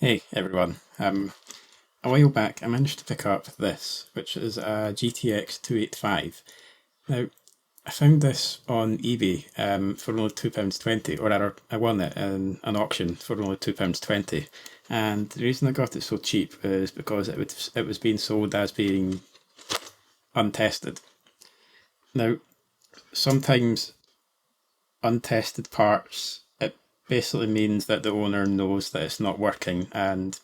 Hey everyone. A while back I managed to pick up this, which is a GTX 285. Now, I found this on eBay for only £2.20, or rather, I won it in an auction for only £2.20. And the reason I got it so cheap is because it was being sold as being untested. Now, sometimes untested parts, it basically means that the owner knows that it's not working and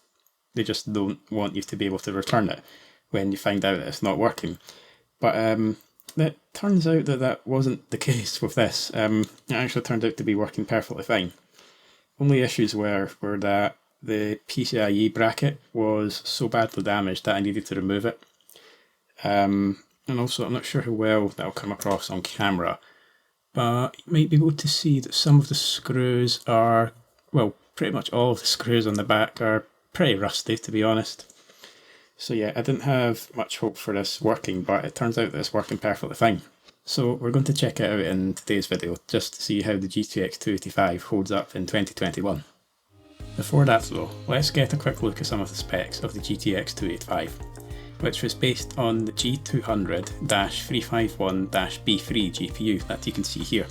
they just don't want you to be able to return it when you find out that it's not working. But it turns out that that wasn't the case with this. It actually turned out to be working perfectly fine. Only issues were that the PCIe bracket was so badly damaged that I needed to remove it. And also, I'm not sure how well that'll come across on camera, but you might be able to see that some of the screws are, well, pretty much all of the screws on the back are pretty rusty, to be honest. So yeah, I didn't have much hope for this working, but it turns out that it's working perfectly fine. So we're going to check it out in today's video, just to see how the GTX 285 holds up in 2021. Before that though, let's get a quick look at some of the specs of the GTX 285, which was based on the G200-351-B3 GPU that you can see here.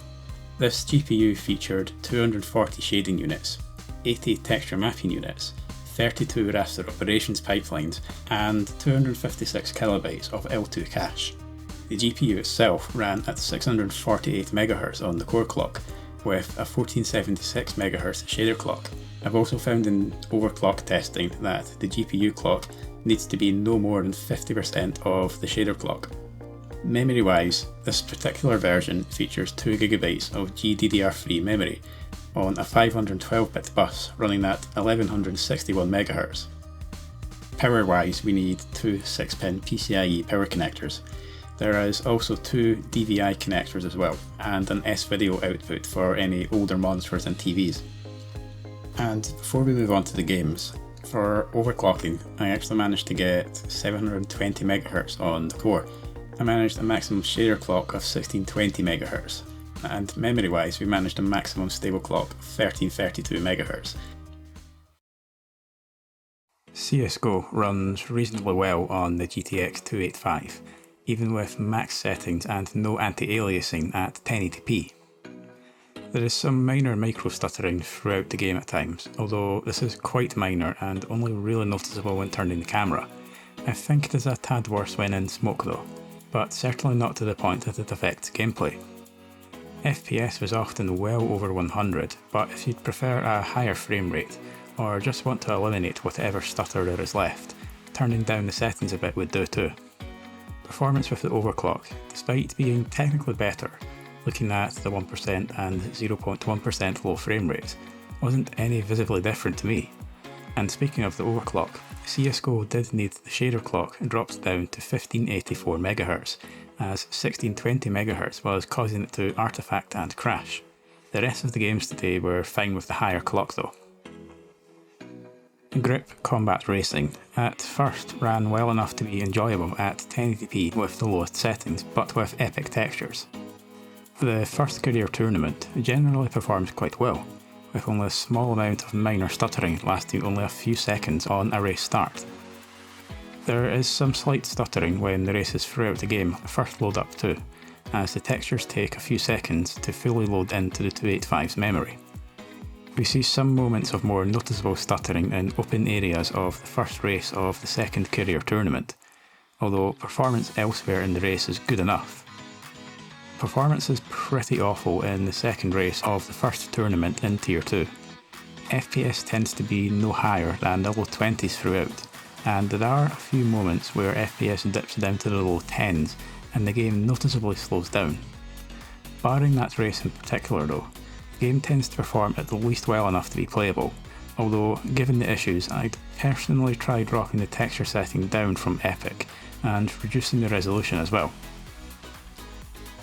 This GPU featured 240 shading units, 80 texture mapping units, 32 raster operations pipelines, and 256 kilobytes of L2 cache. The GPU itself ran at 648 MHz on the core clock, with a 1476 MHz shader clock. I've also found in overclock testing that the GPU clock needs to be no more than 50% of the shader clock. Memory wise, this particular version features 2GB of GDDR3 memory on a 512-bit bus running at 1161 MHz. Power wise, we need two 6-pin PCIe power connectors. There is also two DVI connectors as well, and an S-video output for any older monitors and TVs. And before we move on to the games, for overclocking, I actually managed to get 720 MHz on the core. I managed a maximum shader clock of 1620 MHz, and memory wise we managed a maximum stable clock of 1332 MHz. CSGO runs reasonably well on the GTX 285, even with max settings and no anti-aliasing at 1080p. There is some minor micro stuttering throughout the game at times, although this is quite minor and only really noticeable when turning the camera. I think it is a tad worse when in smoke though, but certainly not to the point that it affects gameplay. FPS was often well over 100, but if you'd prefer a higher frame rate, or just want to eliminate whatever stutter there is left, turning down the settings a bit would do too. Performance with the overclock, despite being technically better, looking at the 1% and 0.1% low frame rates, wasn't any visibly different to me. And speaking of the overclock, CSGO did need the shader clock dropped down to 1584 MHz, as 1620 MHz was causing it to artifact and crash. The rest of the games today were fine with the higher clock though. Grip Combat Racing at first ran well enough to be enjoyable at 1080p with the lowest settings, but with epic textures. The first career tournament generally performs quite well, with only a small amount of minor stuttering lasting only a few seconds on a race start. There is some slight stuttering when the races throughout the game first load up too, as the textures take a few seconds to fully load into the 285's memory. We see some moments of more noticeable stuttering in open areas of the first race of the second career tournament, although performance elsewhere in the race is good enough. Performance is pretty awful in the second race of the first tournament in Tier 2. FPS tends to be no higher than the low 20s throughout, and there are a few moments where FPS dips down to the low 10s and the game noticeably slows down. Barring that race in particular though, the game tends to perform at least well enough to be playable, although given the issues I'd personally try dropping the texture setting down from Epic and reducing the resolution as well.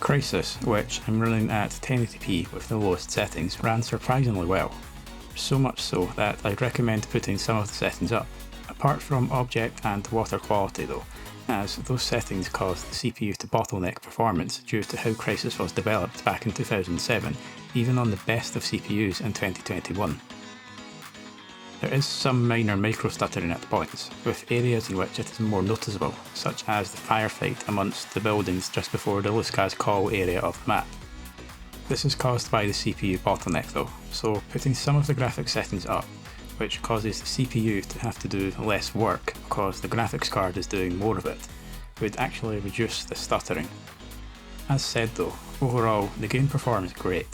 Crisis, which I'm running at 1080p with the lowest settings, ran surprisingly well. So much so that I'd recommend putting some of the settings up, apart from object and water quality though, as those settings caused the CPU to bottleneck performance due to how Crisis was developed back in 2007, even on the best of CPUs in 2021. There is some minor micro stuttering at points, with areas in which it is more noticeable, such as the firefight amongst the buildings just before the Luzcas call area of the map. This is caused by the CPU bottleneck though, so putting some of the graphics settings up, which causes the CPU to have to do less work because the graphics card is doing more of it, would actually reduce the stuttering. As said though, overall the game performs great.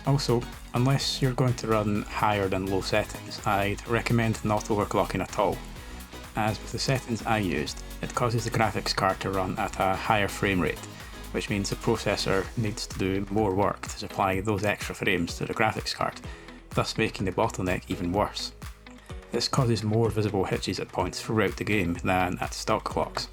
Also, unless you're going to run higher than low settings, I'd recommend not overclocking at all, as with the settings I used, it causes the graphics card to run at a higher frame rate, which means the processor needs to do more work to supply those extra frames to the graphics card, thus making the bottleneck even worse. This causes more visible hitches at points throughout the game than at stock clocks.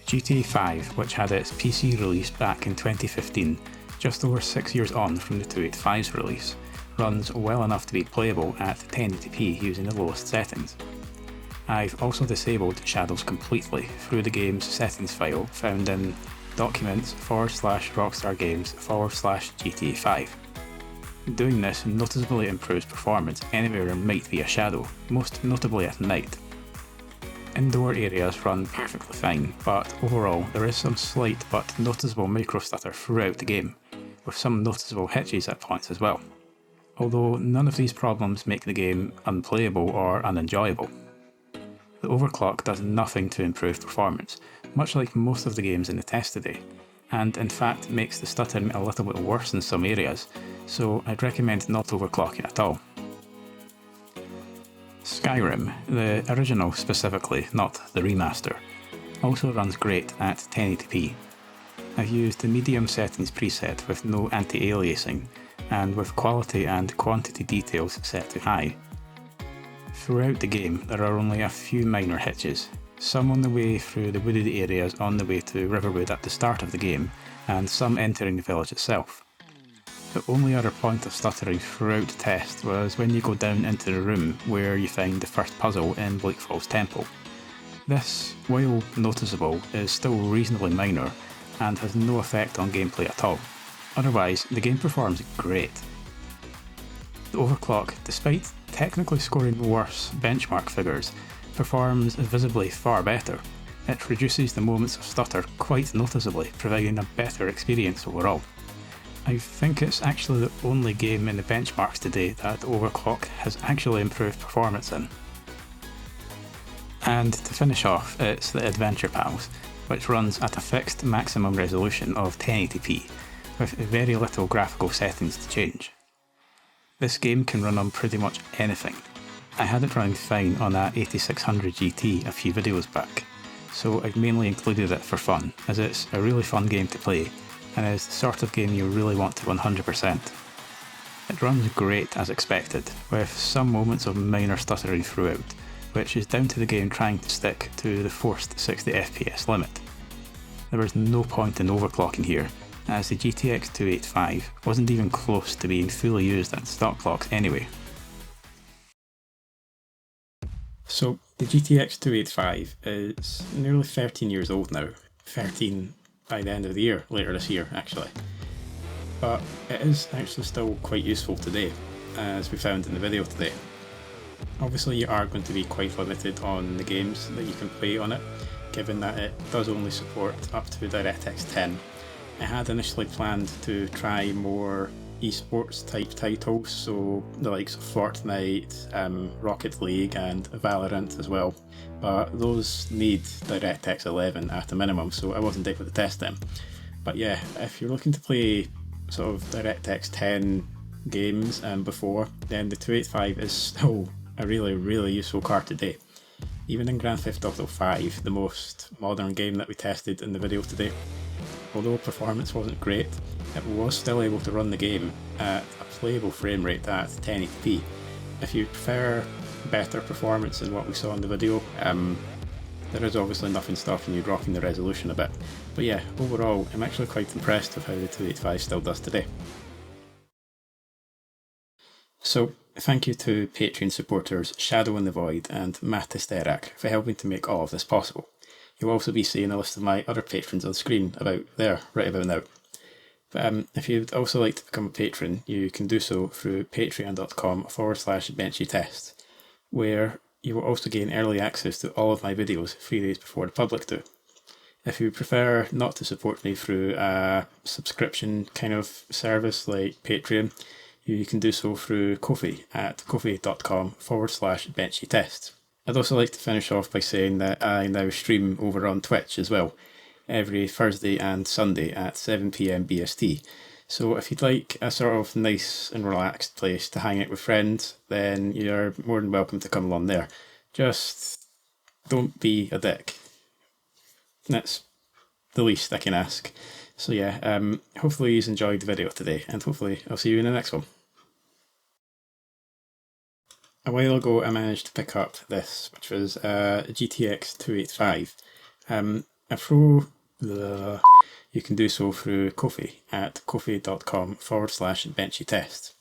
GTA 5, which had its PC release back in 2015, just over 6 years on from the 285's release, runs well enough to be playable at 1080p using the lowest settings. I've also disabled shadows completely through the game's settings file found in documents/rockstargames/GTA 5. Doing this noticeably improves performance anywhere there might be a shadow, most notably at night. Indoor areas run perfectly fine, but overall there is some slight but noticeable micro stutter throughout the game, with some noticeable hitches at points as well. Although none of these problems make the game unplayable or unenjoyable. The overclock does nothing to improve performance, much like most of the games in the test today, and in fact makes the stuttering a little bit worse in some areas, so I'd recommend not overclocking at all. Skyrim, the original specifically, not the remaster, also runs great at 1080p. I've used the medium settings preset with no anti-aliasing, and with quality and quantity details set to high. Throughout the game there are only a few minor hitches, some on the way through the wooded areas on the way to Riverwood at the start of the game, and some entering the village itself. The only other point of stuttering throughout the test was when you go down into the room where you find the first puzzle in Bleak Falls Temple. This, while noticeable, is still reasonably minor and has no effect on gameplay at all. Otherwise, the game performs great. The overclock, despite technically scoring worse benchmark figures, performs visibly far better. It reduces the moments of stutter quite noticeably, providing a better experience overall. I think it's actually the only game in the benchmarks today that overclock has actually improved performance in. And to finish off, it's the Adventure Pals, which runs at a fixed maximum resolution of 1080p, with very little graphical settings to change. This game can run on pretty much anything. I had it running fine on a 8600 GT a few videos back, so I've mainly included it for fun, as it's a really fun game to play, and is the sort of game you really want to 100%. It runs great as expected, with some moments of minor stuttering throughout, which is down to the game trying to stick to the forced 60 FPS limit. There was no point in overclocking here, as the GTX 285 wasn't even close to being fully used at stock clocks anyway. So the GTX 285 is nearly 13 years old now, 13 by the end of the year, later this year actually. But it is actually still quite useful today, as we found in the video today. Obviously you are going to be quite limited on the games that you can play on it, given that it does only support up to DirectX 10. I had initially planned to try more esports type titles, so the likes of Fortnite, Rocket League and Valorant as well, but those need DirectX 11 at a minimum, so I wasn't able to test them. But yeah, if you're looking to play sort of DirectX 10 games before, then the 285 is still a really useful card today. Even in Grand Theft Auto 5, the most modern game that we tested in the video today, although performance wasn't great, it was still able to run the game at a playable frame rate at 1080p. If you prefer better performance than what we saw in the video, there is obviously nothing stopping you dropping the resolution a bit. But yeah, overall, I'm actually quite impressed with how the 285 still does today. So, thank you to Patreon supporters Shadow in the Void and Mattisterak for helping to make all of this possible. You'll also be seeing a list of my other patrons on screen right about now. But if you'd also like to become a patron, you can do so through patreon.com/BenchyTests, where you will also gain early access to all of my videos 3 days before the public do. If you prefer not to support me through a subscription kind of service like Patreon, you can do so through Ko-fi at ko-fi.com/BenchyTests. I'd also like to finish off by saying that I now stream over on Twitch as well, every Thursday and Sunday at 7 PM BST. So if you'd like a sort of nice and relaxed place to hang out with friends, then you're more than welcome to come along there. Just don't be a dick. That's the least I can ask. So yeah, hopefully you've enjoyed the video today, and hopefully I'll see you in the next one. A while ago I managed to pick up this, which was a GTX 285. You can do so through Ko-fi at ko-fi.com/BenchyTests.